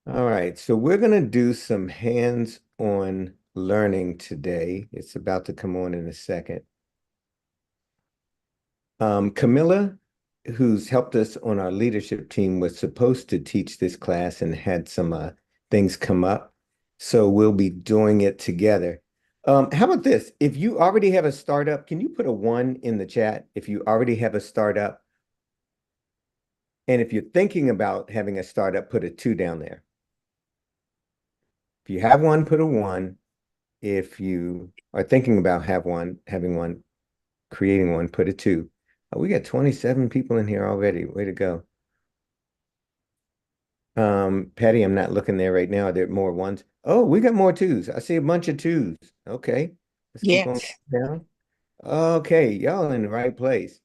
All right, so we're going to do some hands-on learning today. It's about to come on in a second. Camilla, who's helped us on our leadership team, was supposed to teach this class and had some things come up. So we'll be doing it together. How about this? If you already have a startup, can you put a one in the chat if you already have a startup? And if you're thinking about having a startup, put a two down there. If you have one, put a one. If you are thinking about having one, creating one, put a two. Oh, we got 27 people in here already. Way to go. Patty, I'm not looking there right now. Are there more ones? Oh, we got more twos. I see a bunch of twos. Okay. Let's keep on Yes. down. Okay, y'all in the right place.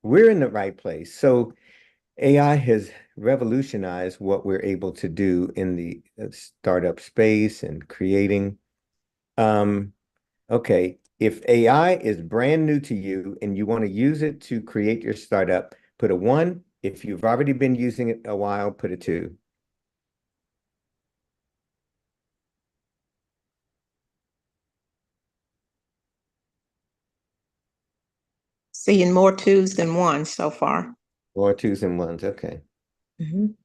We're in the right place. So AI has revolutionized what we're able to do in the startup space and creating. Um, Okay, if AI is brand new to you and you want to use it to create your startup, put a one. If you've already been using it a while, put a two. Seeing more twos than ones so far. Or twos and ones. Okay. Mhm.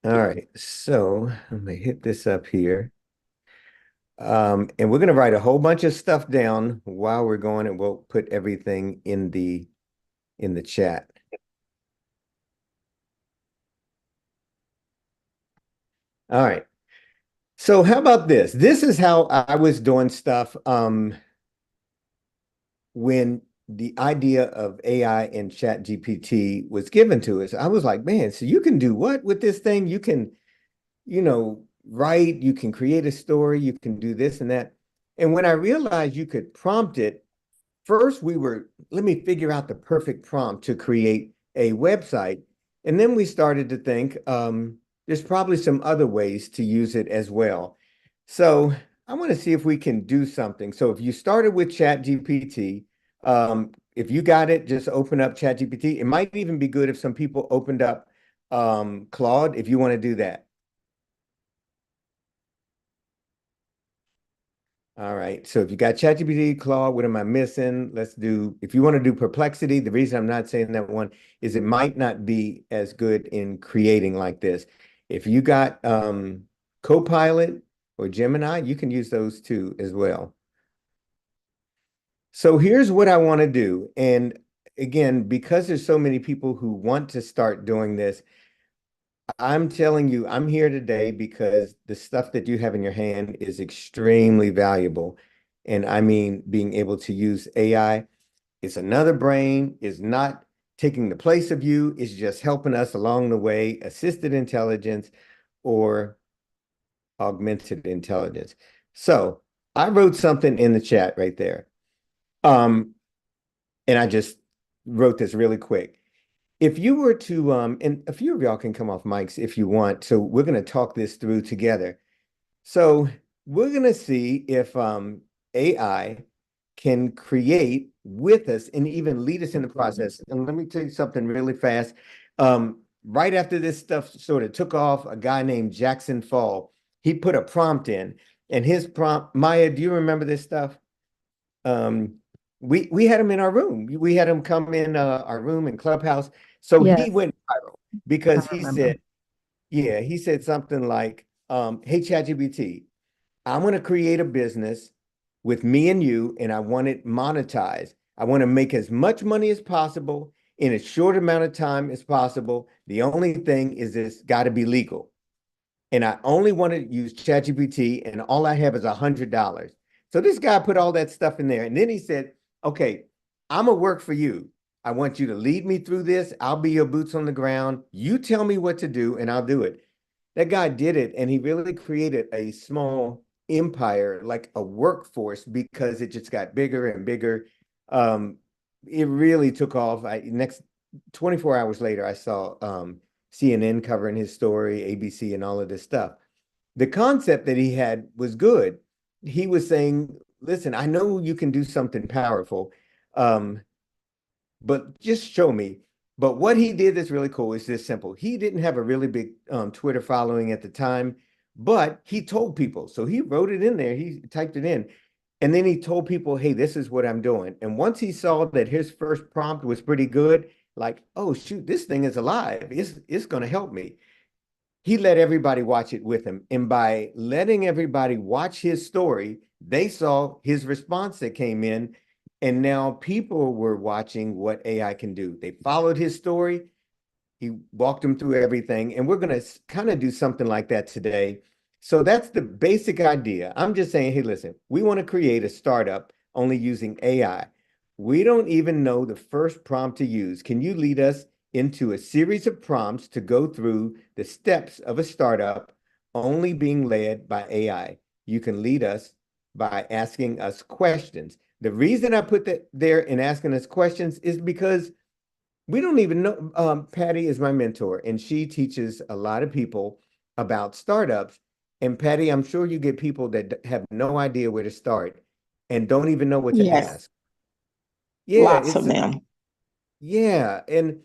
All right. So I'm gonna hit this up here. And we're gonna write a whole bunch of stuff down while we're going, and we'll put everything in the chat. All right. So how about this? This is how I was doing stuff. When the idea of AI and Chat GPT was given to us, I was like, man, so you can do what with this thing? You can, write, you can create a story, you can do this and that. And when I realized you could prompt it, first let me figure out the perfect prompt to create a website. And then we started to think, there's probably some other ways to use it as well. So I want to see if we can do something. So if you started with ChatGPT, if you got it, just open up ChatGPT. It might even be good if some people opened up Claude, if you want to do that. All right. So if you got ChatGPT, Claude, what am I missing? If you want to do Perplexity, the reason I'm not saying that one is it might not be as good in creating like this. If you got Copilot or Gemini, you can use those too as well. So here's what I want to do. And again, because there's so many people who want to start doing this, I'm telling you, I'm here today because the stuff that you have in your hand is extremely valuable. And I mean, being able to use AI is another brain, is not taking the place of you, is just helping us along the way, assisted intelligence or augmented intelligence. So I wrote something in the chat right there. Um, and I just wrote this really quick. If you were to, and a few of y'all can come off mics if you want. So we're going to talk this through together. So we're going to see if AI can create with us and even lead us in the process. And let me tell you something really fast. Right after this stuff sort of took off, a guy named Jackson Fall, he put a prompt in, and his prompt, Maya, do you remember this stuff? Um, we had him in our room. We had him come in our room in Clubhouse. So he Yes, went viral I because he remember. said, yeah, he said something like, hey, ChatGPT, I'm going to create a business with me and you, and I want it monetized. I want to make as much money as possible in as short amount of time as possible. The only thing is it's got to be legal. And I only want to use ChatGPT, and all I have is $100. So this guy put all that stuff in there. And then he said, okay, I'm going to work for you. I want you to lead me through this. I'll be your boots on the ground. You tell me what to do, and I'll do it. That guy did it, and he really created a small empire, like a workforce, because it just got bigger and bigger. Um, it really took off. Next 24 hours later, I saw CNN covering his story, ABC, and all of this stuff. The concept that he had was good. He was saying, listen, I know you can do something powerful, um, but just show me. But what he did that's really cool is this simple. He didn't have a really big Twitter following at the time, but he told people. So he wrote it in there. He typed it in. And then he told people, hey, this is what I'm doing. And once he saw that his first prompt was pretty good, like, oh, shoot, this thing is alive. It's going to help me. He let everybody watch it with him. And by letting everybody watch his story, they saw his response that came in. And now people were watching what AI can do. They followed his story. He walked them through everything. And we're going to kind of do something like that today. So that's the basic idea. I'm just saying, hey, listen, we want to create a startup only using AI. We don't even know the first prompt to use. Can you lead us into a series of prompts to go through the steps of a startup only being led by AI? You can lead us by asking us questions. The reason I put that there in asking us questions is because we don't even know. Patty is my mentor, and she teaches a lot of people about startups. And Patty, I'm sure you get people that have no idea where to start and don't even know what to Yes, ask. Yeah, lots it's of them. yeah, and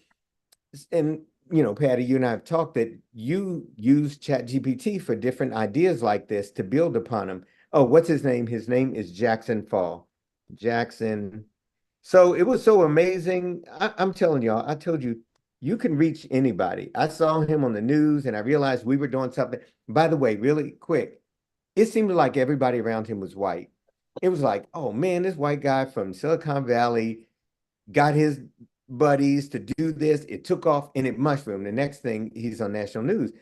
Patty, you and I have talked that you use ChatGPT for different ideas like this to build upon them. Oh, what's his name? His name is Jackson Fall. Jackson. So it was so amazing. I'm telling y'all, I told you, you can reach anybody. I saw him on the news and I realized we were doing something. By the way, really quick, it seemed like everybody around him was white. It was like, oh man, this white guy from Silicon Valley got his buddies to do this. It took off and it mushroomed. The next thing, he's on national news.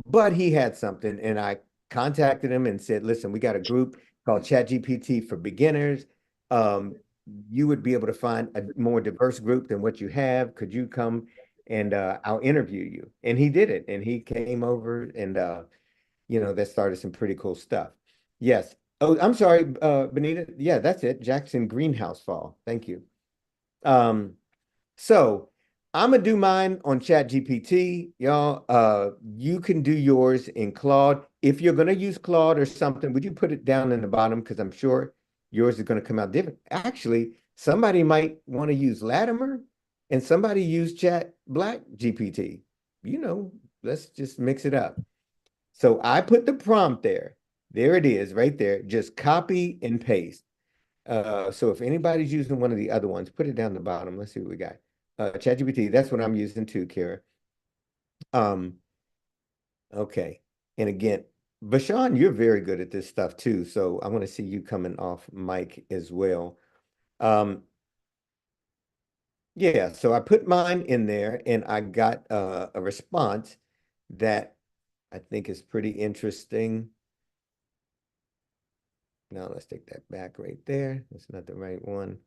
But he had something, and I contacted him and said, listen, we got a group called ChatGPT for beginners. Um, you would be able to find a more diverse group than what you have. Could you come and I'll interview you? And he did it. And he came over and that started some pretty cool stuff. Yes. Oh, I'm sorry, Benita. Yeah, that's it. Jackson Greenhouse Fall. Thank you. Um, so I'm gonna do mine on ChatGPT, y'all. You can do yours in Claude. If you're gonna use Claude or something, would you put it down in the bottom? Because I'm sure yours is gonna come out different. Actually, somebody might want to use Latimer and somebody use Chat Black GPT. Let's just mix it up. So I put the prompt there. There it is, right there. Just copy and paste. So if anybody's using one of the other ones, put it down the bottom. Let's see what we got. ChatGPT, that's what I'm using too, Kara. Um, okay. And again, Bashan, you're very good at this stuff too. So I want to see you coming off mic as well. Um, yeah, so I put mine in there and I got a response that I think is pretty interesting. Now let's take that back right there. That's not the right one.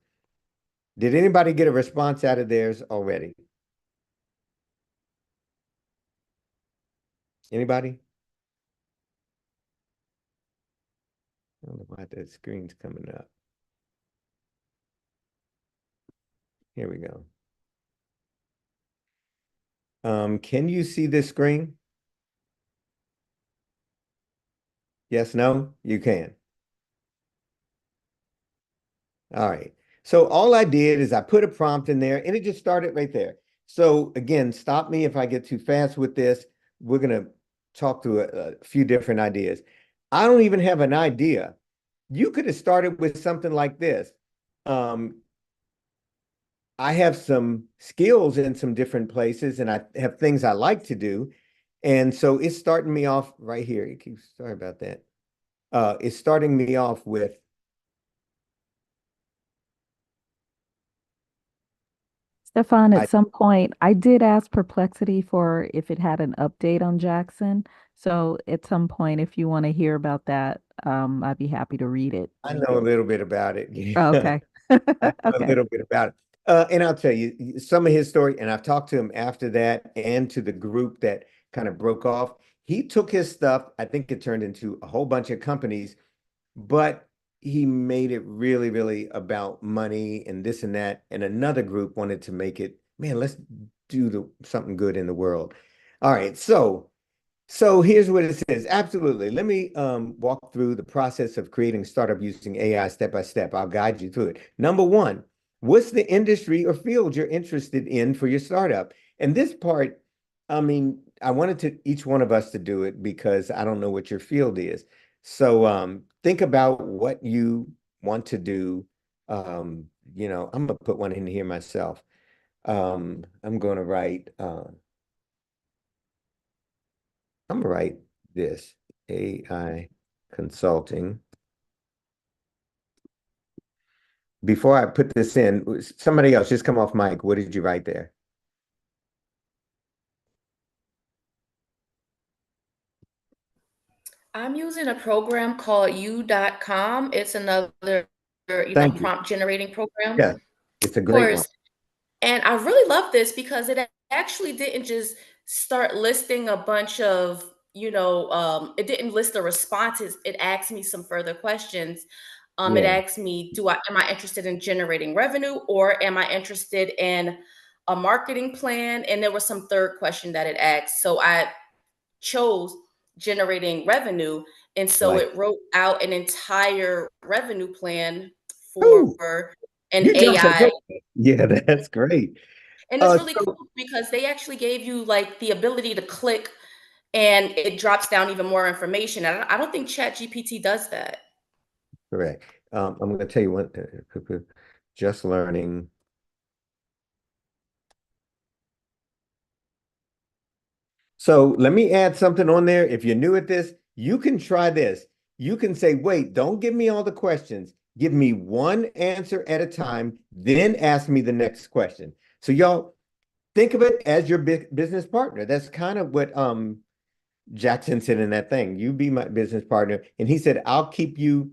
Did anybody get a response out of theirs already? Anybody? I don't know why that screen's coming up. Here we go. Can you see this screen? Yes, no? You can. All right. So all I did is I put a prompt in there and it just started right there. So again, stop me if I get too fast with this. We're going to talk through a few different ideas. I don't even have an idea. You could have started with something like this. Um, I have some skills in some different places and I have things I like to do. And so it's starting me off right here. It keeps, sorry about that. It's starting me off with, Stefan, at I, some point, I did ask Perplexity for if it had an update on Jackson. So at some point, if you want to hear about that, I'd be happy to read it. I know a little bit about it. Oh, Yeah. okay. I know a Okay. little bit about it. And I'll tell you some of his story, and I've talked to him after that and to the group that kind of broke off. He took his stuff, I think it turned into a whole bunch of companies, but he made it really, really about money and this and that. And another group wanted to make it, man, let's do something good in the world. All right, so here's what it says. Absolutely. Let me walk through the process of creating a startup using AI step by step. I'll guide you through it. Number one, What's the industry or field you're interested in for your startup? And this part, I mean, I wanted to each one of us to do it because I don't know what your field is. So think about what you want to do. I'm gonna put one in here myself. I'm gonna write I'm gonna write this AI consulting. Before I put this in, somebody else just come off mic. What did you write there? I'm using a program called U.com. It's another, Thank you. prompt generating program. Yeah, it's a Of great one. course. And I really love this because it actually didn't just start listing a bunch of, it didn't list the responses. It asked me some further questions. It Yeah, asked me, am I interested in generating revenue, or am I interested in a marketing plan? And there was some third question that it asked. So I chose generating revenue. And so like, it wrote out an entire revenue plan ooh, for an you jumped AI. ahead. Yeah, that's great. And it's really So, cool because they actually gave you like the ability to click and it drops down even more information. I don't think ChatGPT does that. correct. I'm going to tell you what, just learning. So let me add something on there. If you're new at this, you can try this. You can say, wait, don't give me all the questions. Give me one answer at a time, then ask me the next question. So y'all think of it as your business partner. That's kind of what Jackson said in that thing. You be my business partner. And he said, I'll keep you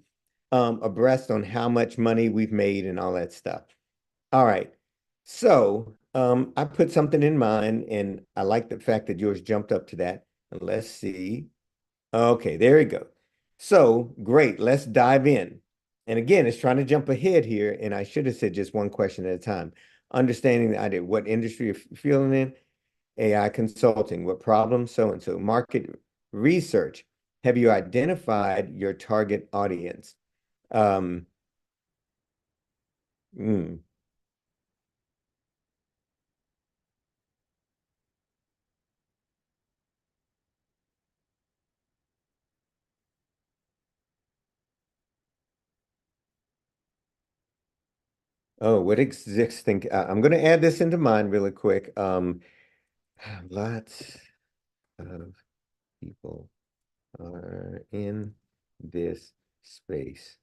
abreast on how much money we've made and all that stuff. All right. So I put something in mind, and I like the fact that yours jumped up to that. Let's see. Okay, there we go. So great. Let's dive in. And again, it's trying to jump ahead here, and I should have said just one question at a time. Understanding the idea, what industry you're feeling in, AI consulting, what problem, so and so, market research. Have you identified your target audience? Um, hmm. Oh, what existing? I'm going to add this into mine really quick. Lots of people are in this space.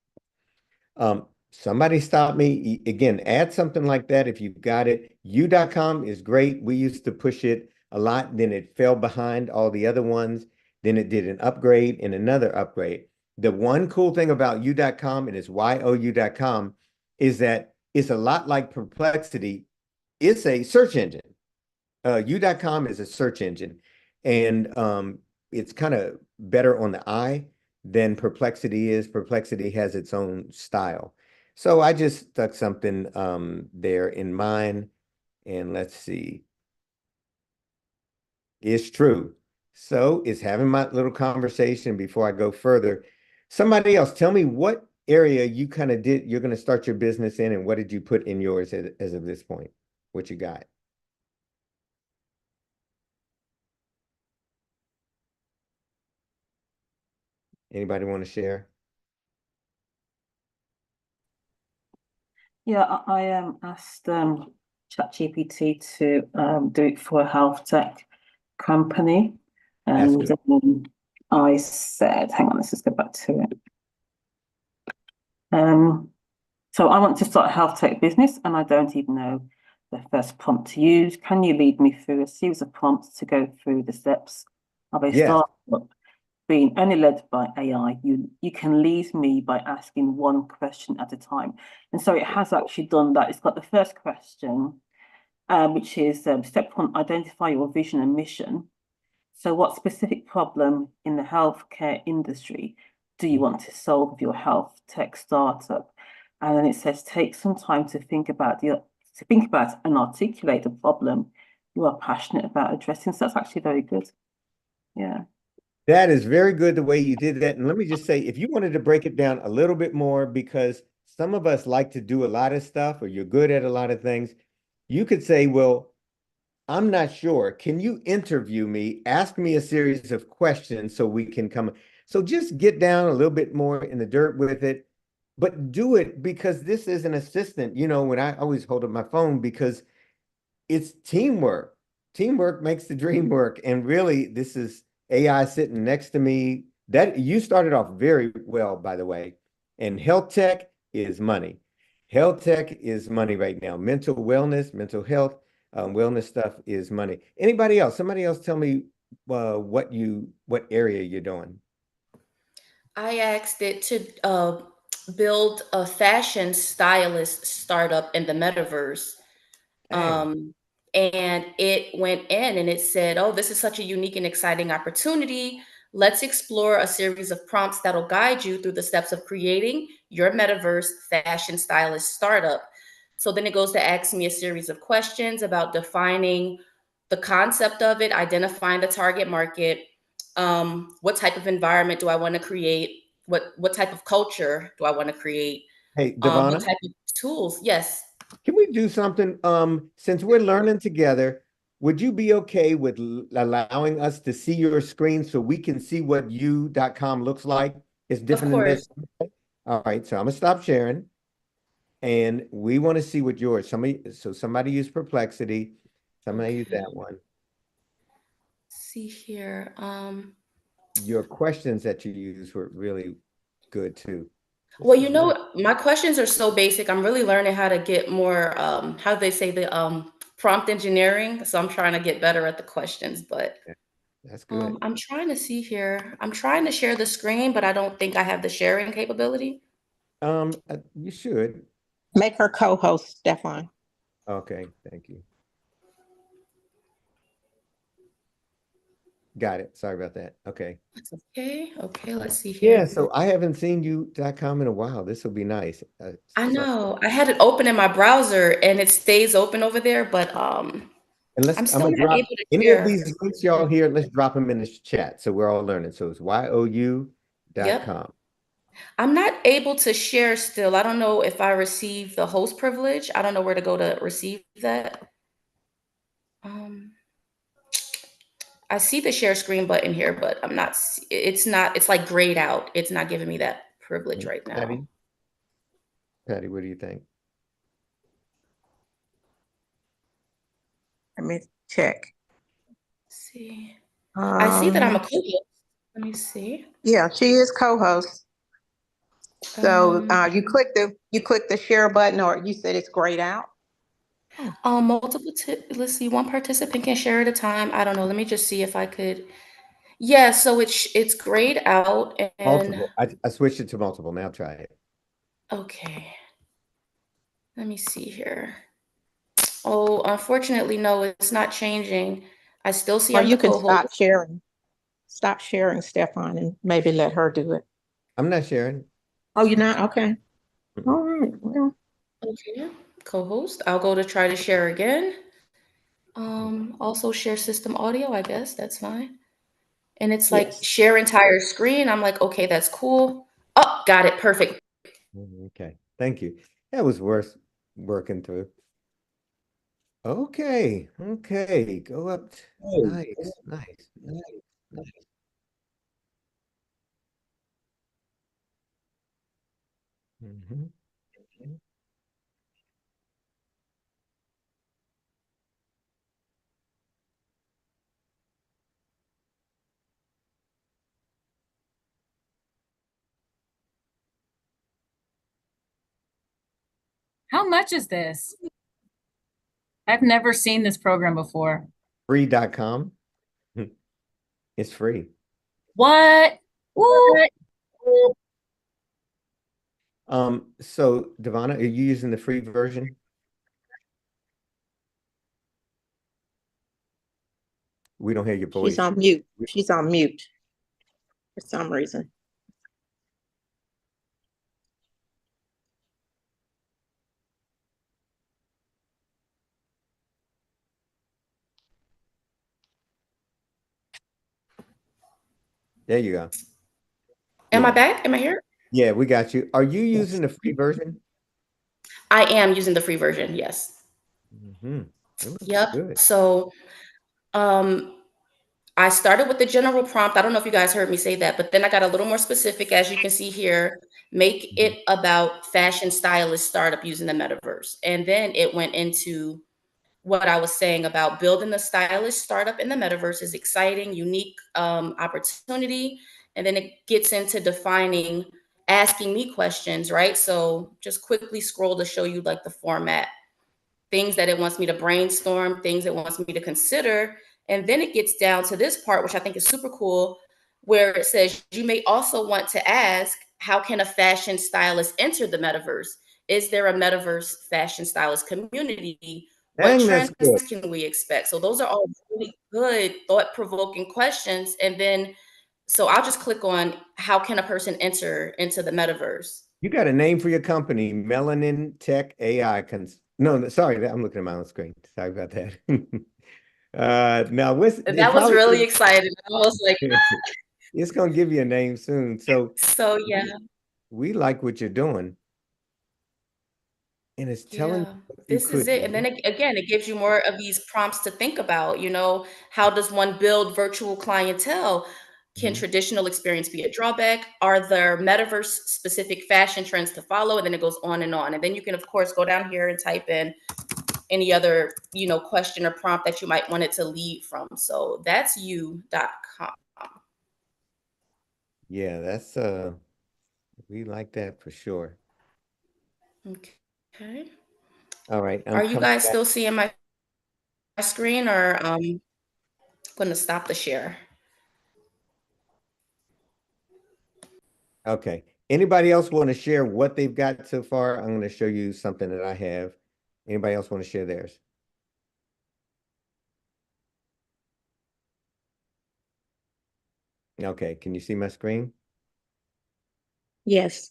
Somebody stop me. Again, add something like that if you've got it. U.com is great. We used to push it a lot. Then it fell behind all the other ones. Then it did an upgrade and another upgrade. The one cool thing about U.com, and it's YOU.com, is that it's a lot like Perplexity. It's a search engine. U.com is a search engine, and it's kind of better on the eye than Perplexity is. Perplexity has its own style. So I just stuck something there in mind, and let's see. It's true. So it's having my little conversation before I go further. Somebody else, tell me what area you kind of you're going to start your business in, and what did you put in yours as of this point? What you got? Anybody want to share? Yeah, I asked ChatGPT to do it for a health tech company, That's and good. I said, hang on, let's just go back to it. So I want to start a health tech business, and I don't even know the first prompt to use. Can you lead me through a series of prompts to go through the steps of a Yes. startup? Being only led by AI, you can lead me by asking one question at a time. And so it has actually done that. It's got the first question, which is step one, identify your vision and mission. So what specific problem in the healthcare industry do you want to solve with your health tech startup? And then it says take some time to think about and articulate the problem you are passionate about addressing. So that's actually very good. Yeah. That is very good the way you did that. And let me just say, if you wanted to break it down a little bit more, because some of us like to do a lot of stuff, or you're good at a lot of things. You could say, well, I'm not sure. Can you interview me? Ask me a series of questions so we can come. So just get down a little bit more in the dirt with it, but do it because this is an assistant. You know, when I always hold up my phone because it's teamwork. Teamwork makes the dream work. And really, this is AI sitting next to me. That you started off very well, by the way. And health tech is money. Health tech is money right now. Mental wellness, mental health, wellness stuff is money. Anybody else? Somebody else tell me what area you're doing. I asked it to build a fashion stylist startup in the metaverse. Hey, And it went in and it said, "Oh, this is such a unique and exciting opportunity. Let's explore a series of prompts that'll guide you through the steps of creating your metaverse fashion stylist startup." So then it goes to ask me a series of questions about defining the concept of it, identifying the target market, what type of environment do I want to create, what type of culture do I want to create, hey, what Devonna. type of tools. Yes, Can we do something? Since we're learning together, would you be okay with allowing us to see your screen so we can see what you.com looks like? It's of different than course. this. All right, so I'm gonna stop sharing and we want to see what yours. Somebody use Perplexity, somebody use that one. See here. Your questions that you use were really good too. Well, This is nice. my questions are so basic. I'm really learning how to get more, how they say the prompt engineering. So I'm trying to get better at the questions, but That's good. I'm trying to see here. I'm trying to share the screen, but I don't think I have the sharing capability. You should. Make her co-host, Stefan. Okay, thank you. Got it. Sorry about that. Okay. That's okay. Okay, let's see Yeah, here. so I haven't seen you.com in a while. This will be nice. I So, know I had it open in my browser and it stays open over there, but and I'm I'm still gonna not able drop to any of share. these links y'all here. Let's drop them in the chat so we're all learning. So it's Yep. you.com. I'm not able to share still. I don't know if I received the host privilege. I don't know where to go to receive that. Um, I see the share screen button here, but it's not, it's like grayed out. It's not giving me that privilege right now. Patty, what do you think? Let me check. Let's see. I see that I'm a Um, co-host. Let me see. yeah, she is co-host. So Um, you click the share button, or you said it's grayed out? let's see, one participant can share at a time. I don't know. Let me just see if I could. Yeah, so it's grayed out and Multiple. I switched it to multiple. Now try it. okay. Let me see here. Oh, unfortunately, no, it's not changing. I still see Or I'm the you can co-host. stop sharing, Stefan, and maybe let her do it. I'm not sharing. Oh, you're not? Okay. Mm-mm. All right. Well, Okay, co-host. I'll go to try to share again. Also share system audio, I guess that's fine. And it's like yes. share entire screen. I'm like, okay, that's cool. Oh, got it. Perfect. Okay. Thank you. That was worth working through. Okay. Okay. Go up. Nice. Nice. Nice. Nice. Mhm. How much is this? I've never seen this program before. Free.com. It's free. What? Ooh. So Devonna, are you using the free version? We don't hear your She's voice. on mute. She's on mute for some reason. There you go. Am I Yeah. back? Am I here? Yeah, we got you. Are you using the free version? I am using the free version, yes. Mm-hmm. It looks Yep. good. So um, I started with the general prompt. I don't know if you guys heard me say that, but then I got a little more specific, as you can see here. Make Mhm. it about fashion stylist startup using the metaverse. And then it went into what I was saying about building the stylish startup in the metaverse is exciting, unique opportunity. And then it gets into defining, asking me questions, right? So just quickly scroll to show you like the format, things that it wants me to brainstorm, things it wants me to consider. And then it gets down to this part, which I think is super cool, where it says you may also want to ask, how can a fashion stylist enter the metaverse? Is there a metaverse fashion stylist community? What Dang, that's trends good. can we expect? So those are all really good, thought-provoking questions. And then, so I'll just click on how can a person enter into the metaverse? You got a name for your company, Melanin Tech AI. No, sorry, I'm looking at my own screen. Sorry about that. Now, it That was probably really exciting. I was like, it's gonna give you a name soon. So so yeah. we like what you're doing, and it's telling you Yeah, what you this is could it. And do. then again, it gives you more of these prompts to think about, how does one build virtual clientele? Can Mhm. traditional experience be a drawback? Are there metaverse specific fashion trends to follow? And then it goes on and on. And then you can, of course, go down here and type in any other, question or prompt that you might want it to lead from. So that's you.com. Yeah, that's we like that for sure. Okay. All right, I'm Are you coming guys back. still seeing my screen or going to stop the share? Okay. Anybody else want to share what they've got so far? I'm going to show you something that I have. Anybody else want to share theirs? Okay, can you see my screen? Yes.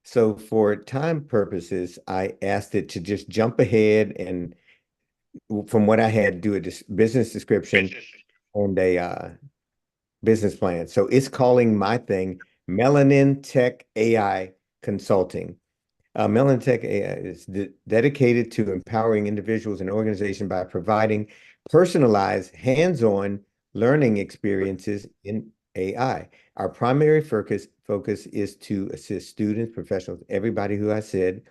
So for time purposes, I asked it to just jump ahead and from what I had, do a business description and a business plan. So it's calling my thing Melanin Tech AI Consulting. Melanin Tech AI is dedicated to empowering individuals and organizations by providing personalized, hands-on learning experiences in AI. Our primary focus is to assist students, professionals, everybody who I said,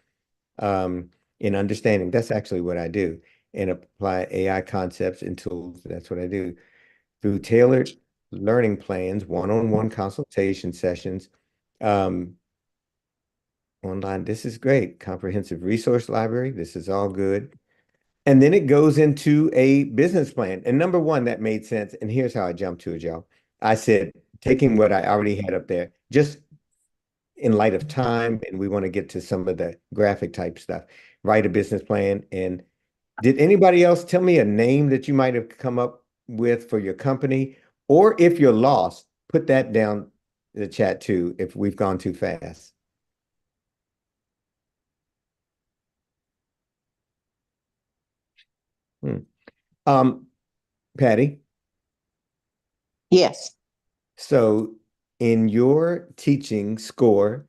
um, in understanding. That's actually what I do, and apply AI concepts and tools. That's what I do through tailored learning plans, one-on-one consultation sessions, um, online. This is great. Comprehensive resource library. This is all good. And then it goes into a business plan. And number one, that made sense. And here's how I jumped to it, y'all. I said, taking what I already had up there, just in light of time, and we want to get to some of the graphic type stuff, write a business plan. And did anybody else tell me a name that you might have come up with for your company? Or if you're lost, put that down in the chat too, if we've gone too fast. Hmm. Um, Patty, Yes. so in your teaching score,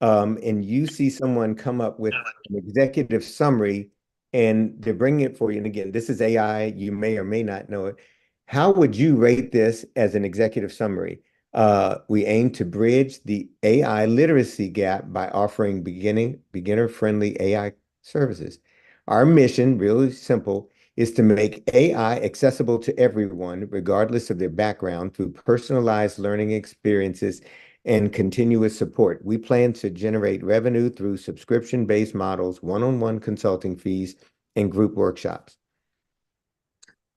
and you see someone come up with an executive summary and they're bringing it for you, and again, this is AI, you may or may not know it. How would you rate this as an executive summary? We aim to bridge the AI literacy gap by offering beginner-friendly AI services. Our mission, really simple, is to make AI accessible to everyone, regardless of their background, through personalized learning experiences and continuous support. We plan to generate revenue through subscription-based models, one-on-one consulting fees, and group workshops.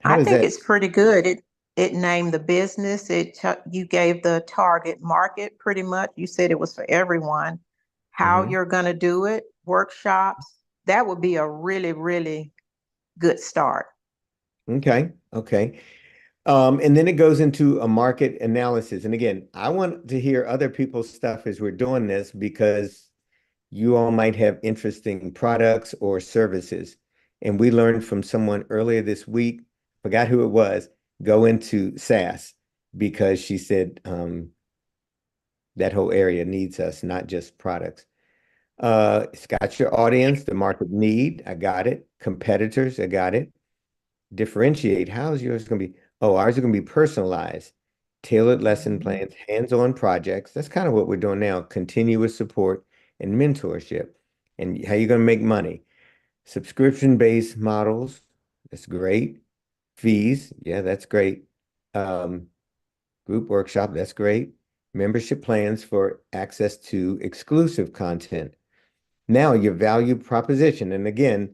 How I does think that? it's pretty good. It named the business. You gave the target market pretty much. You said it was for everyone. How Mhm. you're going to do it, workshops. That would be a really, really good start. Okay, okay. And then it goes into a market analysis. And again, I want to hear other people's stuff as we're doing this because you all might have interesting products or services. And we learned from someone earlier this week, forgot who it was, go into SaaS because she said, That whole area needs us, not just products. It's got your audience, the market need. I got it. Competitors, I got it. Differentiate. How is yours going to be? Oh, ours are going to be personalized, tailored lesson plans, hands-on projects. That's kind of what we're doing now. Continuous support and mentorship. And how you going to make money? Subscription-based models. That's great. Fees. Yeah, that's great. Group workshop. That's great. Membership plans for access to exclusive content. Now your value proposition. And again,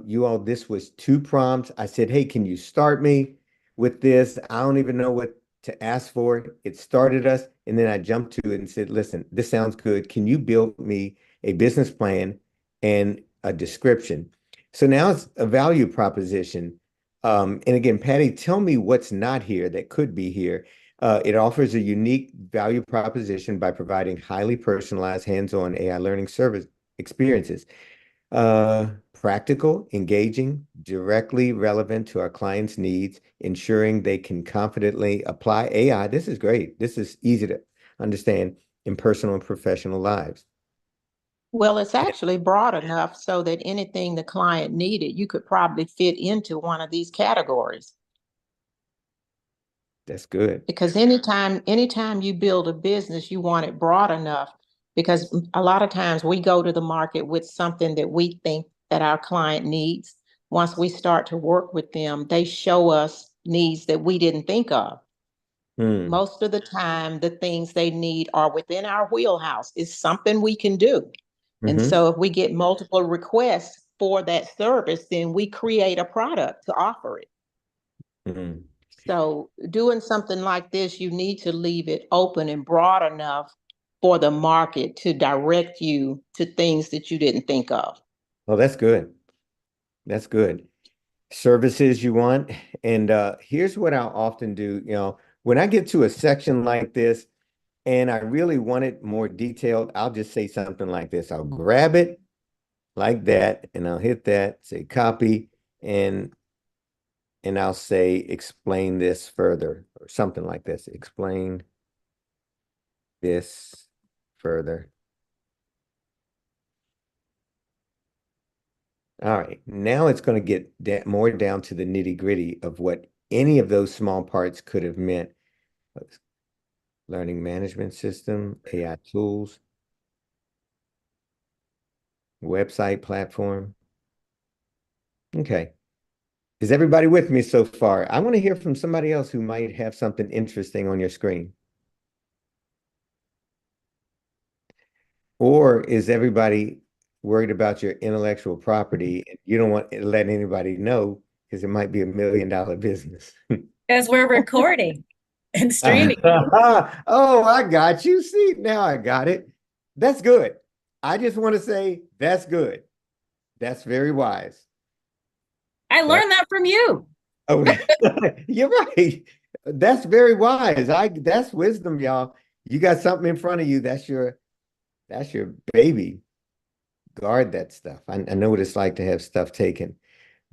you all, this was 2 prompts. I said, hey, can you start me with this? I don't even know what to ask for. It started us. And then I jumped to it and said, listen, this sounds good. Can you build me a business plan and a description? So now it's a value proposition. And again, Patty, tell me what's not here that could be here. It offers a unique value proposition by providing highly personalized hands-on AI learning service experiences. Practical, engaging, directly relevant to our clients' needs, ensuring they can confidently apply AI. This is great. This is easy to understand in personal and professional lives. Well, it's actually broad enough so that anything the client needed, you could probably fit into one of these categories. That's good. Because anytime you build a business, you want it broad enough, because a lot of times we go to the market with something that we think that our client needs. Once we start to work with them, they show us needs that we didn't think of. Most of the time, the things they need are within our wheelhouse. It's something we can do. And so if we get multiple requests for that service, then we create a product to offer it. So doing something like this, you need to leave it open and broad enough for the market to direct you to things that you didn't think of. Well, that's good. That's good. Services you want. And here's what I'll often do. When I get to a section like this and I really want it more detailed, I'll just say something like this. I'll grab it like that and I'll hit that, say copy, and I'll say explain this further or something like this. Explain this further. All right, now it's going to get more down to the nitty-gritty of what any of those small parts could have meant. Learning management system, AI tools, website platform. Okay. Is everybody with me so far? I want to hear from somebody else who might have something interesting on your screen. Or is everybody worried about your intellectual property and you don't want to let anybody know because it might be $1 million business? Because we're recording and streaming. Oh, I got you. See, now I got it. That's good. I just want to say that's good. That's very wise. I learned that from you. Oh, you're right. That's very wise. That's wisdom, y'all. You got something in front of you. That's your baby. Guard that stuff. I know what it's like to have stuff taken.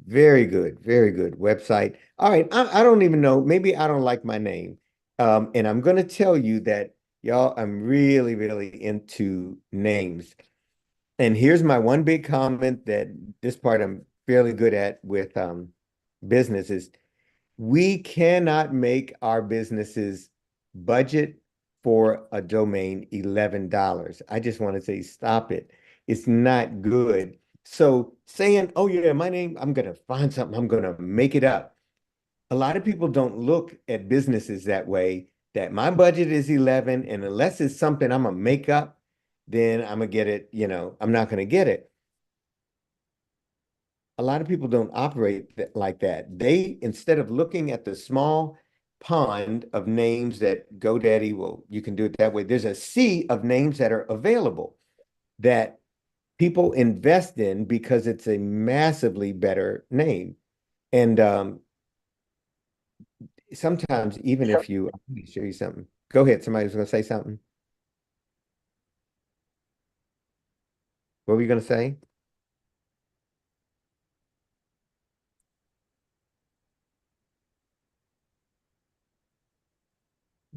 Very good. Very good. Website. All right. I don't even know. Maybe I don't like my name. And I'm going to tell you that, y'all, I'm really, really into names. And here's my one big comment that this part I'm fairly good at with businesses. We cannot make our businesses budget for a domain $11. I just want to say, stop it. It's not good. So saying, oh yeah, my name, I'm going to find something, I'm going to make it up. A lot of people don't look at businesses that way, that my budget is 11, and unless it's something I'm going to make up, then I'm going to get it, I'm not going to get it. A lot of people don't operate like that. They, instead of looking at the small pond of names that GoDaddy, well, you can do it that way. There's a sea of names that are available that people invest in because it's a massively better name. And sometimes even if you, let me show you something. Go ahead. Somebody was going to say something. What were you going to say?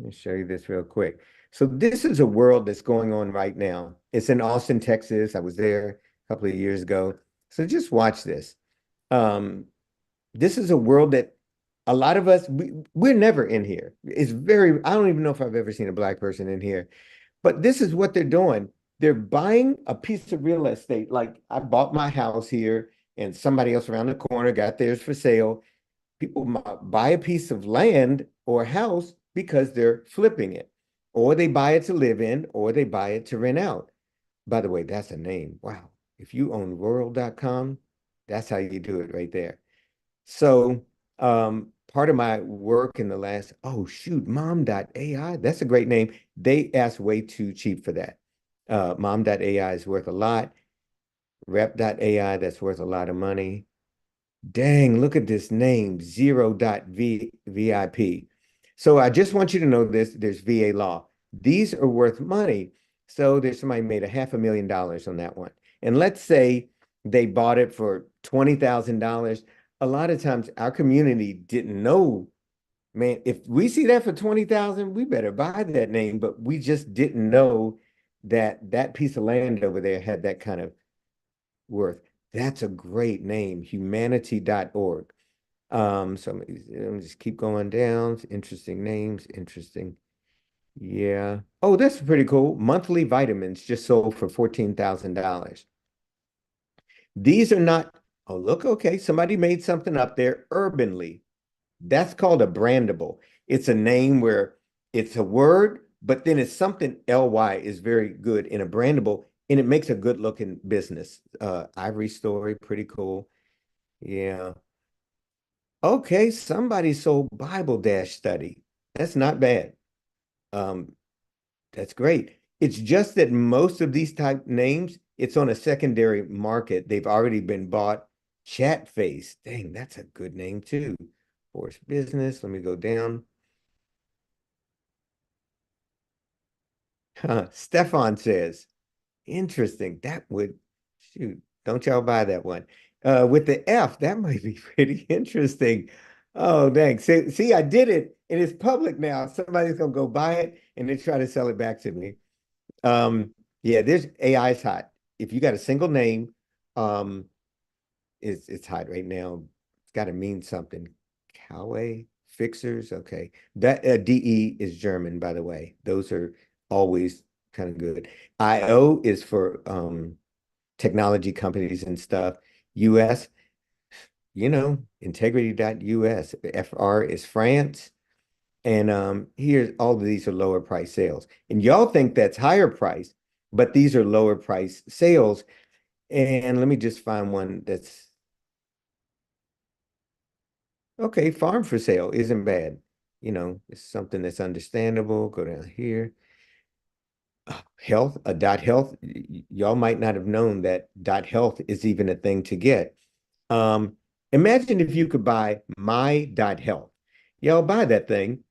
Let me show you this real quick. So this is a world that's going on right now. It's in Austin, Texas. I was there a couple of years ago. So just watch this. This is a world that a lot of us, we're never in here. It's very, I don't even know if I've ever seen a Black person in here, but this is what they're doing. They're buying a piece of real estate. Like I bought my house here and somebody else around the corner got theirs for sale. People buy a piece of land or house because they're flipping it, or they buy it to live in, or they buy it to rent out. By the way, that's a name. Wow. If you own rural.com, that's how you do it right there. So part of my work in the last, oh shoot, mom.ai, that's a great name. They asked way too cheap for that. Mom.ai is worth a lot. Rep.ai, that's worth a lot of money. Dang, look at this name, zero.vip. So I just want you to know this, there's VA law. These are worth money. So there's somebody made $500,000 on that one. And let's say they bought it for $20,000. A lot of times our community didn't know, man, if we see that for 20,000, we better buy that name, but we just didn't know that that piece of land over there had that kind of worth. That's a great name, humanity.org. So let me just keep going down. Interesting names, interesting. Yeah. Oh, that's pretty cool. Monthly vitamins just sold for $14,000. These are not, oh, look, okay, somebody made something up there, Urbanly. That's called a brandable. It's a name where it's a word, but then it's something ly is very good in a brandable, and it makes a good looking business. Ivory Story, pretty cool. Yeah. Okay, somebody sold Bible Dash Study. That's not bad. That's great. It's just that most of these type names, it's on a secondary market. They've already been bought. Chatface. Dang, that's a good name too. Force Business. Let me go down. Stefan says, interesting. That would, shoot, don't y'all buy that one. With the F, that might be pretty interesting. Oh, dang. See, I did it and it's public now. Somebody's gonna go buy it and then try to sell it back to me. Yeah, there's AI is hot. If you got a single name, um, it's hot right now. It's got to mean something. Coway Fixers. Okay. That DE is German, by the way. Those are always kind of good. IO is for technology companies and stuff. US, integrity.us. FR is France. And here's all of these are lower price sales. And y'all think that's higher price, but these are lower price sales. And let me just find one that's okay. Farm for sale isn't bad. It's something that's understandable. Go down here. Health, a dot health. Y'all might not have known that dot health is even a thing to get. Imagine if you could buy my dot health. Y'all buy that thing.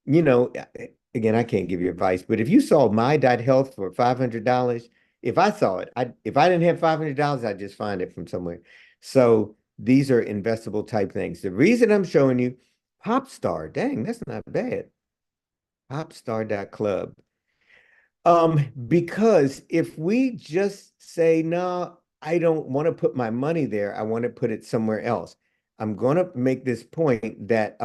Again, I can't give you advice, but if you saw my dot health for $500, if I saw it, if I didn't have $500, I'd just find it from somewhere. So these are investable type things. The reason I'm showing you Popstar, dang, that's not bad. Popstar.club. Because if we just say, no, I don't want to put my money there, I want to put it somewhere else. I'm going to make this point that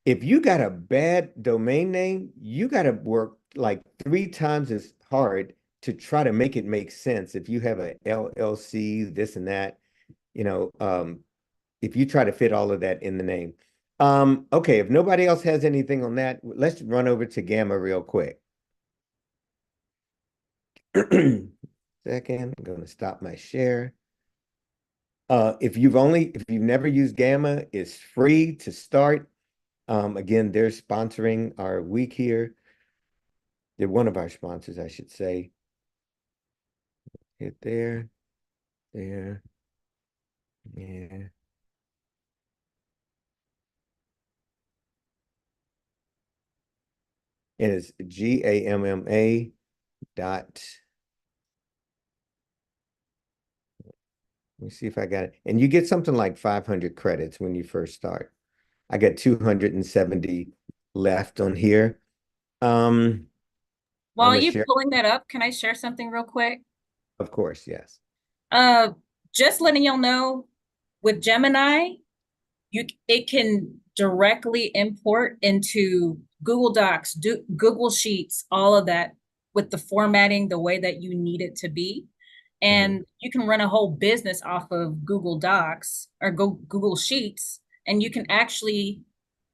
if you got a bad domain name, you got to work like 3 times as hard to try to make it make sense. If you have a LLC, this and that, if you try to fit all of that in the name. Okay, if nobody else has anything on that, let's run over to Gamma real quick. Second, I'm going to stop my share. If you've never used Gamma, it's free to start. Again, they're sponsoring our week here. They're one of our sponsors, I should say. Hit there, yeah. It is GAMMA dot. Let me see if I got it. And you get something like 500 credits when you first start. I got 270 left on here. Um, While I'm a you share, pulling that up, can I share something real quick? of course, yes. Uh, just letting y'all know, with Gemini, it can directly import into Google Docs, Google Sheets, all of that with the formatting the way that you need it to be. And you can run a whole business off of Google Docs or Google Sheets, and you can actually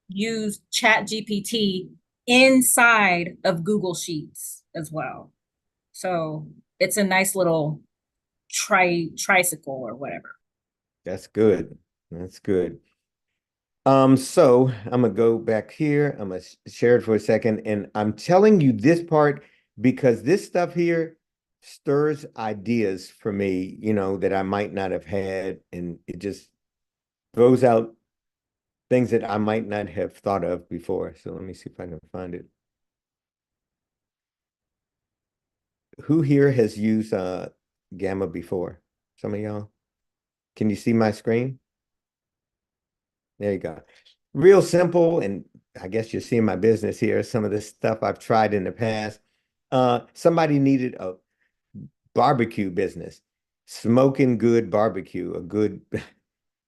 use Chat GPT inside of Google Sheets as well. So it's a nice little tricycle or whatever. That's good. That's good. So I'm gonna go back here. I'm gonna share it for a second, and I'm telling you this part because this stuff here stirs ideas for me, that I might not have had, and it just throws out things that I might not have thought of before. So let me see if I can find it. Who here has used Gamma before? Some of y'all? Can you see my screen? There you go. Real simple, and I guess you're seeing my business here. Some of the stuff I've tried in the past. Somebody needed a barbecue business, smoking good barbecue,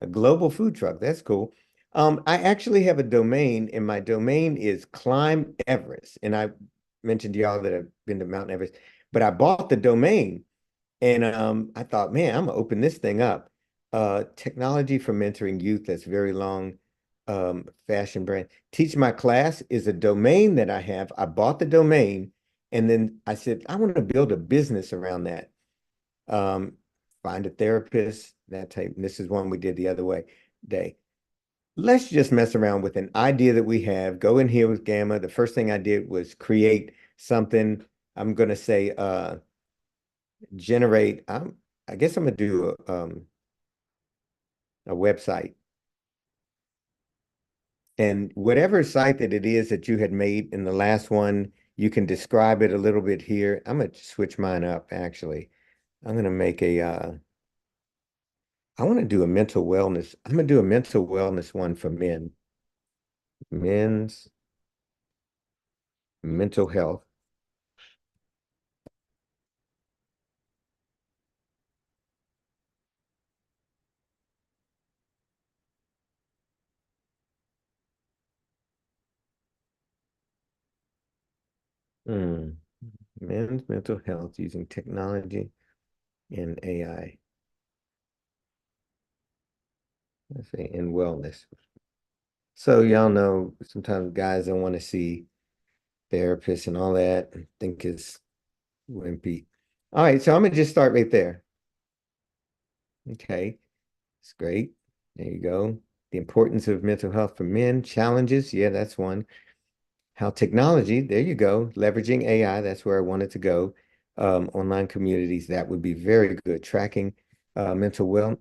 a global food truck. That's cool. I actually have a domain, and my domain is Climb Everest. And I mentioned to y'all that I've been to Mount Everest, but I bought the domain, and I thought, man, I'm gonna open this thing up. Technology for mentoring youth. That's very long. Fashion brand. Teach My Class is a domain that I have. I bought the domain, and then I said, I want to build a business around that. Find a therapist, that type. And this is one we did the other day. Let's just mess around with an idea that we have. Go in here with Gamma. The first thing I did was create something. I'm gonna say generate. I guess I'm gonna do a website. And whatever site that it is that you had made in the last one, you can describe it a little bit here. I'm gonna switch mine up actually. I'm gonna make I want to do a mental wellness. I'm gonna do a mental wellness one for men. Men's mental health. Hmm. Men's mental health using technology and AI. Let's say in wellness. So y'all know sometimes guys don't want to see therapists and all that and think it's wimpy. All right, so I'm gonna just start right there. Okay, it's great. There you go. The importance of mental health for men, challenges. Yeah, that's one. How technology, there you go. Leveraging AI, that's where I wanted to go. Online communities, that would be very good. Tracking mental well.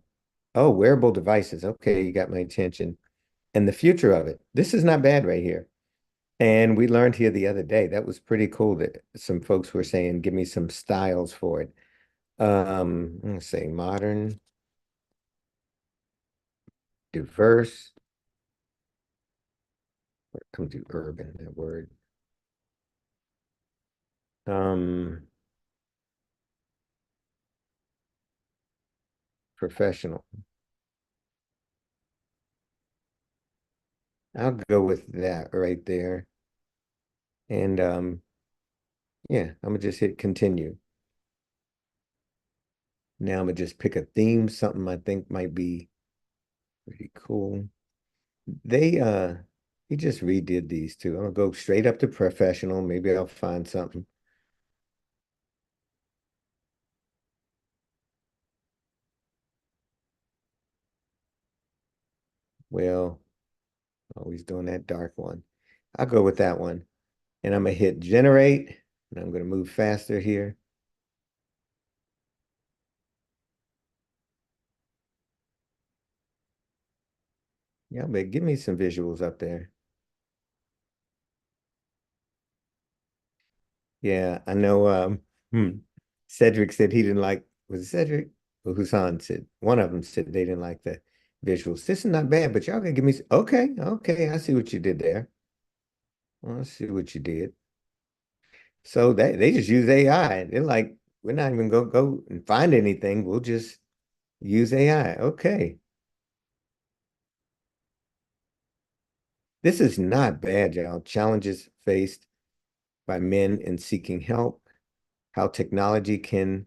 Oh, wearable devices. Okay, you got my attention. And the future of it. This is not bad right here. And we learned here the other day, that was pretty cool that some folks were saying, give me some styles for it. I'm gonna say modern, diverse, come to urban, that word. Professional. I'll go with that right there. And yeah, I'm gonna just hit continue. Now I'm gonna just pick a theme, something I think might be pretty cool. He just redid these two. I'm gonna go straight up to professional. Maybe I'll find something. Well, always doing that dark one. I'll go with that one. And I'm gonna hit generate, and I'm gonna move faster here. Yeah, but give me some visuals up there. Yeah, I know. Cedric said he didn't like. Was it Cedric or Husan said one of them said they didn't like the visuals. This is not bad, but y'all can give me. Okay, okay, I see what you did there. I see what you did. So they just use AI. They're like, we're not even gonna go and find anything. We'll just use AI. Okay. This is not bad, y'all. Challenges faced by men in seeking help, how technology can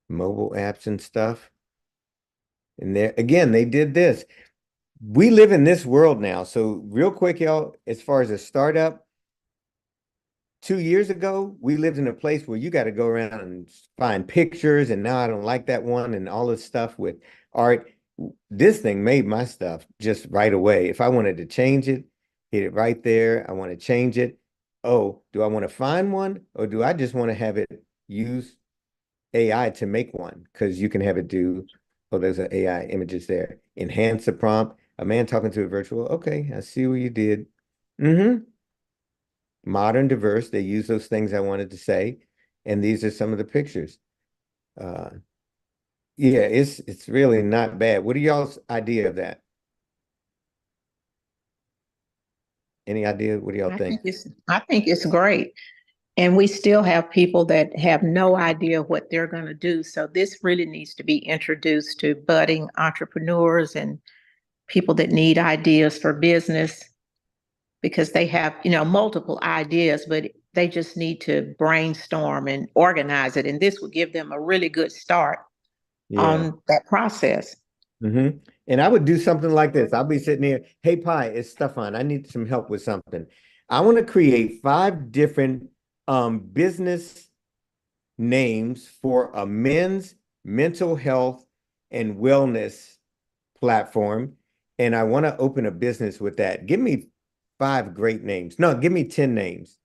mobile apps and stuff. And there again, they did this. We live in this world now. So real quick, y'all, as far as a startup, 2 years ago, we lived in a place where you got to go around and find pictures, and now I don't like that one, and all this stuff with art. This thing made my stuff just right away. If I wanted to change it, hit it right there. I want to change it. Oh, do I want to find one, or do I just want to have it use AI to make one? Because you can have it do, oh, there's an AI images there. Enhance the prompt. A man talking to a virtual. Okay, I see what you did. Mm-hmm. Modern, diverse. They use those things I wanted to say, and these are some of the pictures. Uh, yeah, it's really not bad. What are y'all's idea of that? Any idea? What do y'all think? I think it's great. And we still have people that have no idea what they're going to do. So this really needs to be introduced to budding entrepreneurs and people that need ideas for business because they have, multiple ideas, but they just need to brainstorm and organize it. And this will give them a really good start Yeah. on that process. Mm-hmm. And I would do something like this. I'll be sitting here, hey, Pi, it's Stefan. I need some help with something. I want to create 5 different business names for a men's mental health and wellness platform. And I want to open a business with that. Give me 5 great names. No, give me 10 names.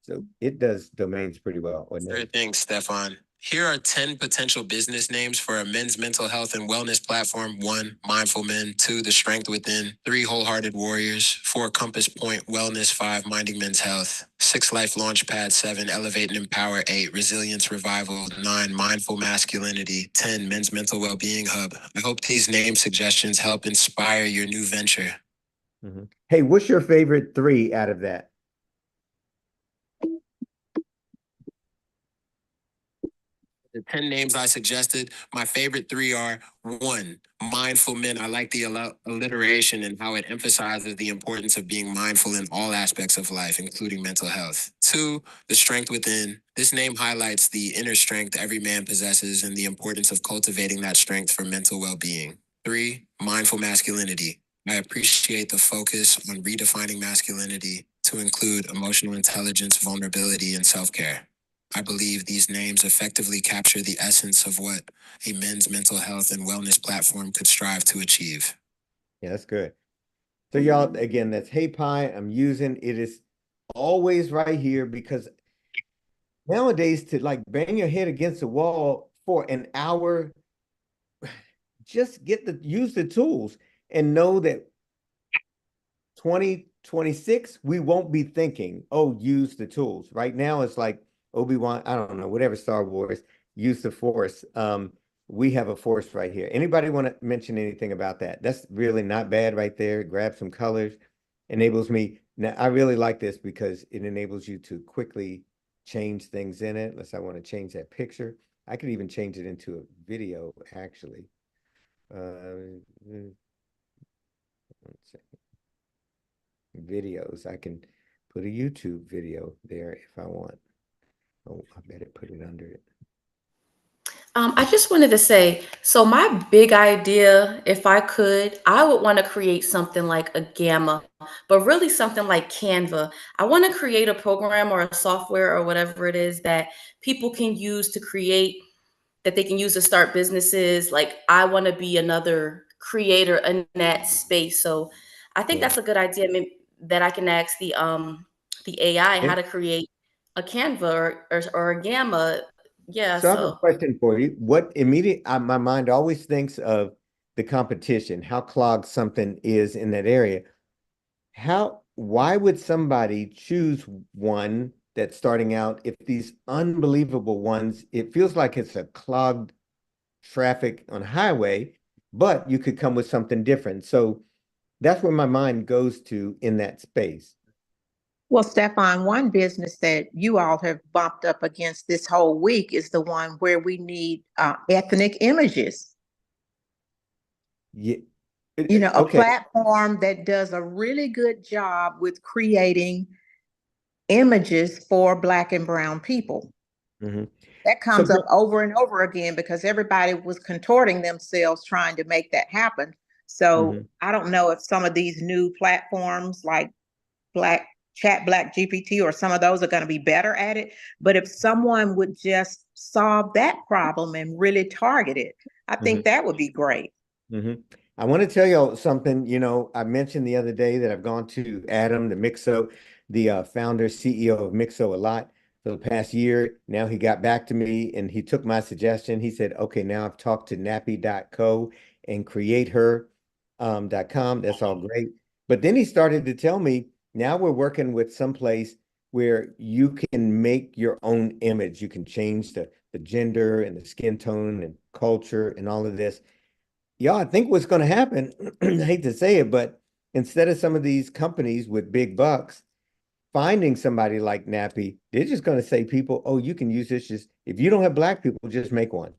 So it does domains pretty well. Sure thing, Stefan. Here are 10 potential business names for a men's mental health and wellness platform. 1, Mindful Men. 2, The Strength Within. 3, Wholehearted Warriors. 4, Compass Point Wellness. 5, Minding Men's Health. 6, Life Launchpad. 7, Elevate and Empower. 8, Resilience Revival. 9, Mindful Masculinity. 10, Men's Mental Wellbeing Hub. I hope these name suggestions help inspire your new venture. Mm-hmm. Hey, what's your favorite 3 out of that? The 10 names I suggested, my favorite 3 are: 1, Mindful Men. I like the alliteration and how it emphasizes the importance of being mindful in all aspects of life, including mental health. 2, The Strength Within. This name highlights the inner strength every man possesses and the importance of cultivating that strength for mental well-being. 3, Mindful Masculinity. I appreciate the focus on redefining masculinity to include emotional intelligence, vulnerability, and self-care. I believe these names effectively capture the essence of what a men's mental health and wellness platform could strive to achieve. Yeah, that's good. So y'all, again, that's Hey Pi. I'm using it is always right here because nowadays to like bang your head against the wall for an hour, just use the tools and know that 2026, we won't be thinking, oh, use the tools. Right now, it's like Obi-Wan, I don't know, whatever Star Wars, use the Force. We have a Force right here. Anybody want to mention anything about that? That's really not bad right there. Grab some colors, enables me. Now, I really like this because it enables you to quickly change things in it. Let's say I want to change that picture. I could even change it into a video, actually. 1 second. Videos. I can put a YouTube video there if I want. Oh, I better put it under it. I just wanted to say, so my big idea, if I could, I would want to create something like a Gamma, but really something like Canva. I want to create a program or a software or whatever it is that people can use to create, that they can use to start businesses. Like I want to be another creator in that space. So I think Yeah. that's a good idea. Maybe that I can ask the AI how And to create a Canva or a Gamma. Yeah, so I have a so. question for you. What my mind always thinks of the competition, how clogged something is in that area. Why would somebody choose one that's starting out if these unbelievable ones, it feels like it's a clogged traffic on highway, but you could come with something different. So that's where my mind goes to in that space. Well, Stefan, one business that you all have bumped up against this whole week is the one where we need ethnic images. Yeah. You know, a Okay. platform that does a really good job with creating images for Black and brown people. Mhm. That So comes up over and over again because everybody was contorting themselves trying to make that happen. So Mhm. I don't know if some of these new platforms like Black GPT or some of those are going to be better at it. But if someone would just solve that problem and really target it, I think Mhm. that would be great. Mhm. I want to tell y'all something. I mentioned the other day that I've gone to Adam, the Mixo, the founder, CEO of Mixo a lot for the past year. Now he got back to me and he took my suggestion. He said, okay, now I've talked to nappy.co and createher.com. That's all great. But then he started to tell me, now we're working with some place where you can make your own image. You can change the gender and the skin tone and culture and all of this. Yeah, I think what's going to happen, I hate to say it, but instead of some of these companies with big bucks finding somebody like Nappy, they're just going to say people, oh, you can use this. Just if you don't have Black people, just make one.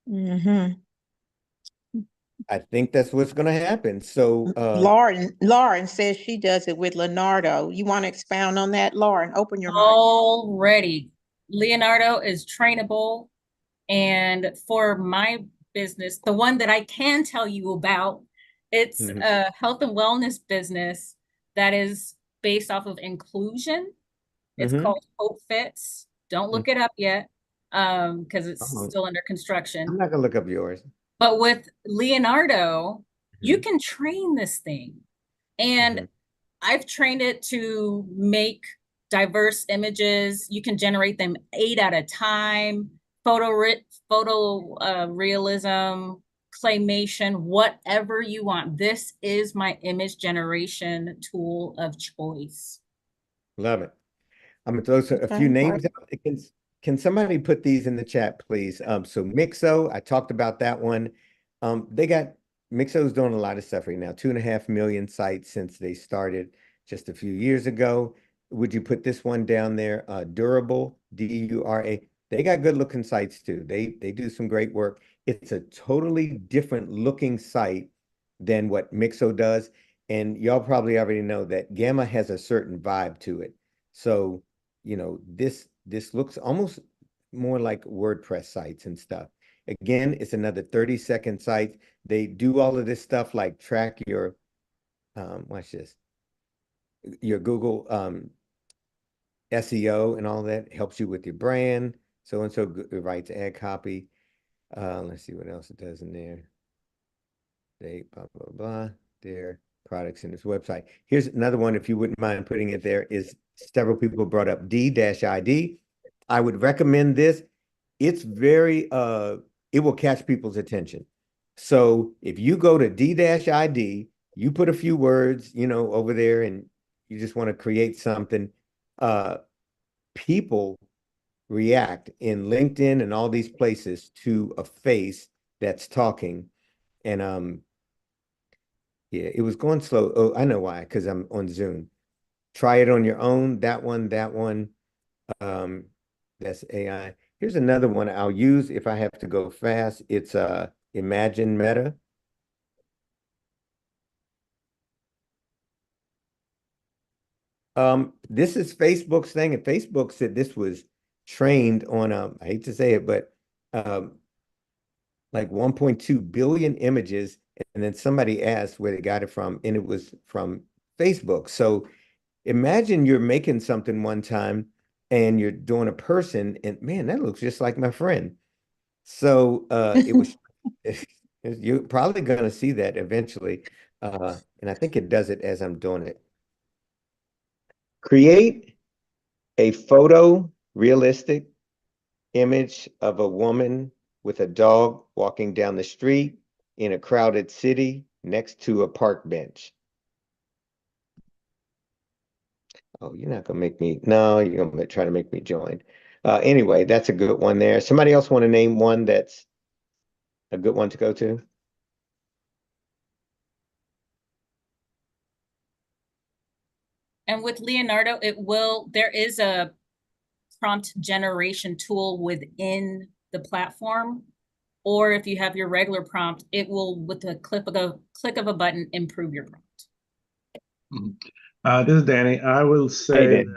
Mm-hmm. I think that's what's going to happen. So, Lauren says she does it with Leonardo. You want to expound on that, Lauren? Open your mic. Already, Leonardo is trainable. And for my business, the one that I can tell you about, it's Mhm. a health and wellness business that is based off of inclusion. It's Mhm. called Hope Fits. Don't Mhm. look it up yet, because it's I'm still under construction. not going to look up yours. But with Leonardo, you Mhm. can train this thing. And Mhm. I've trained it to make diverse images. You can generate them 8 at a time, photo realism, claymation, whatever you want. This is my image generation tool of choice. Love it. I'm gonna throw a few Okay, great. names out. Can somebody put these in the chat, please? So Mixo, I talked about that one. They got Mixo's doing a lot of stuff right now. 2.5 million sites since they started just a few years ago. Would you put this one down there? Durable, DURA. They got good looking sites too. They do some great work. It's a totally different looking site than what Mixo does. And y'all probably already know that Gamma has a certain vibe to it. So this looks almost more like WordPress sites and stuff. Again, it's another 30-second site. They do all of this stuff like track your watch this, your Google SEO and all that, helps you with your brand. So and so writes ad copy. Let's see what else it does in there. They blah blah blah. Their products in this website. Here's another one, if you wouldn't mind putting it there, is several people brought up D-ID. I would recommend this. It's very it will catch people's attention. So if you go to D-ID, you put a few words, over there and you just want to create something, people react in LinkedIn and all these places to a face that's talking. And yeah, it was going slow. Oh, I know why, because I'm on Zoom. Try it on your own. That one. Um, that's AI. Here's another one I'll use if I have to go fast. It's Imagine Meta. This is Facebook's thing, and Facebook said this was trained on I hate to say it, but um like 1.2 billion images, and then somebody asked where they got it from, and it was from Facebook. So imagine you're making something one time and you're doing a person, and man, that looks just like my friend. So it was, you're probably going to see that eventually. And I think it does it as I'm doing it. Create a photo realistic image of a woman with a dog walking down the street in a crowded city next to a park bench. Oh, you're not gonna make me. No, you're gonna try to make me join. Anyway, that's a good one there. Somebody else want to name one that's a good one to go to? And with Leonardo, there is a prompt generation tool within the platform. Or if you have your regular prompt, it will, with a click of a button, improve your prompt. This is Danny. I will say Danny.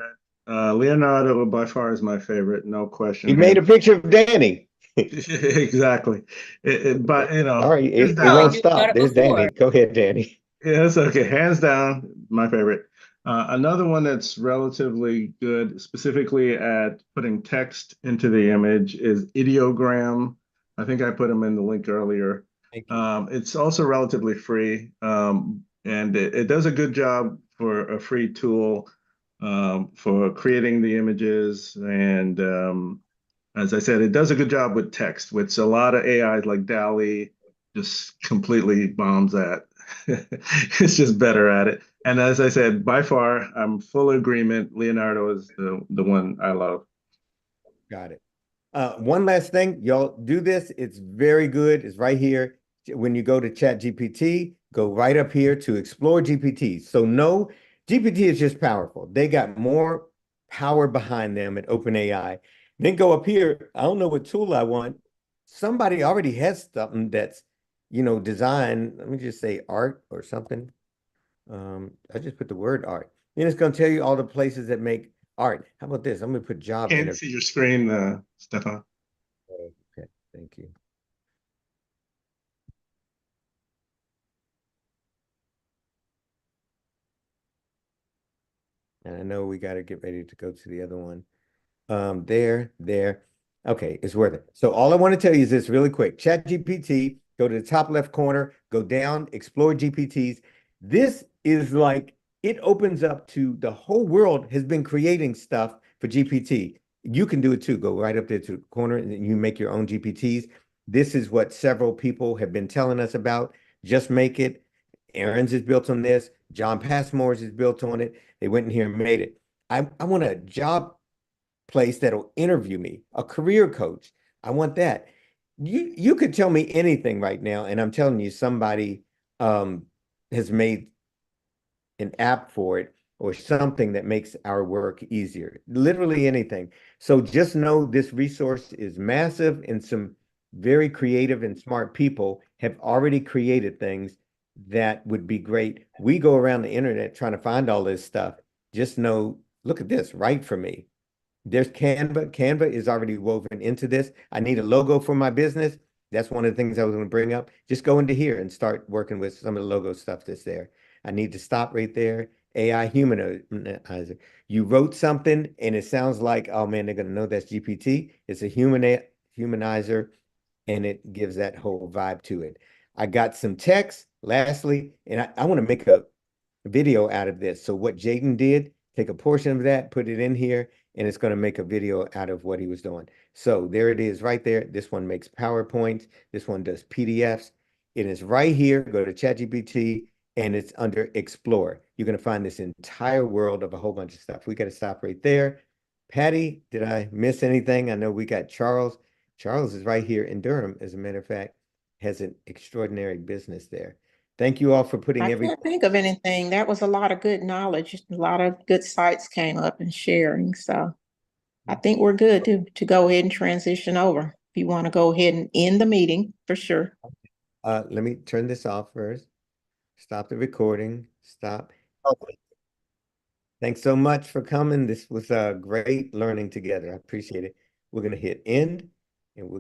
that Leonardo by far is my favorite, no question. You made a picture of Danny. Exactly. But All right, hands it down. won't you got stop. it There's before. Danny. Go ahead, Danny. Yeah, it's okay. Hands down, my favorite. Another one that's relatively good, specifically at putting text into the image, is Ideogram. I think I put them in the link earlier. Thank you. It's also relatively free, and it does a good job for a free tool for creating the images. And as I said, it does a good job with text, which a lot of AIs like DALL-E just completely bombs at. It's just better at it. And as I said, by far, I'm full agreement. Leonardo is the one I love. Got it. One last thing, y'all do this. It's very good. It's right here. When you go to ChatGPT, go right up here to explore GPT. So no, GPT is just powerful. They got more power behind them at OpenAI. Then go up here. I don't know what tool I want. Somebody already has something that's, designed. Let me just say art or something. I just put the word art. Then it's going to tell you all the places that make art. How about this? I'm going to put job Can't interview. see your screen, Stefan. Okay, thank you. And I know we got to get ready to go to the other one. There. Okay, it's worth it. So all I want to tell you is this really quick. ChatGPT, go to the top left corner, go down, explore GPTs. This is like, it opens up to the whole world has been creating stuff for GPT. You can do it too. Go right up there to the corner and you make your own GPTs. This is what several people have been telling us about. Just make it. Aaron's is built on this. John Passmore's is built on it. They went in here and made it. I want a job place that'll interview me, a career coach. I want that. You could tell me anything right now, and I'm telling you, somebody has made an app for it or something that makes our work easier. Literally anything. So just know this resource is massive, and some very creative and smart people have already created things that would be great. We go around the internet trying to find all this stuff. Just know, look at this, write for me. There's Canva. Canva is already woven into this. I need a logo for my business. That's one of the things I was going to bring up. Just go into here and start working with some of the logo stuff that's there. I need to stop right there. AI humanizer. You wrote something and it sounds like, oh man, they're going to know that's GPT. It's a humanizer, and it gives that whole vibe to it. I got some text lastly, and I want to make a video out of this. So what Jaden did, take a portion of that, put it in here, and it's going to make a video out of what he was doing. So there it is right there. This one makes PowerPoints. This one does PDFs. It is right here. Go to ChatGPT and it's under Explore. You're going to find this entire world of a whole bunch of stuff. We got to stop right there. Patty, did I miss anything? I know we got Charles. Charles is right here in Durham, as a matter of fact, has an extraordinary business there. Thank you all for putting I can't think of anything. That was a lot of good knowledge. A lot of good sites came up and sharing. So I think we're good to go ahead and transition over. If you want to go ahead and end the meeting, for sure. Let me turn this off first. Stop the recording. Stop. Okay. Thanks so much for coming. This was great learning together. I appreciate it. We're going to hit end, and we're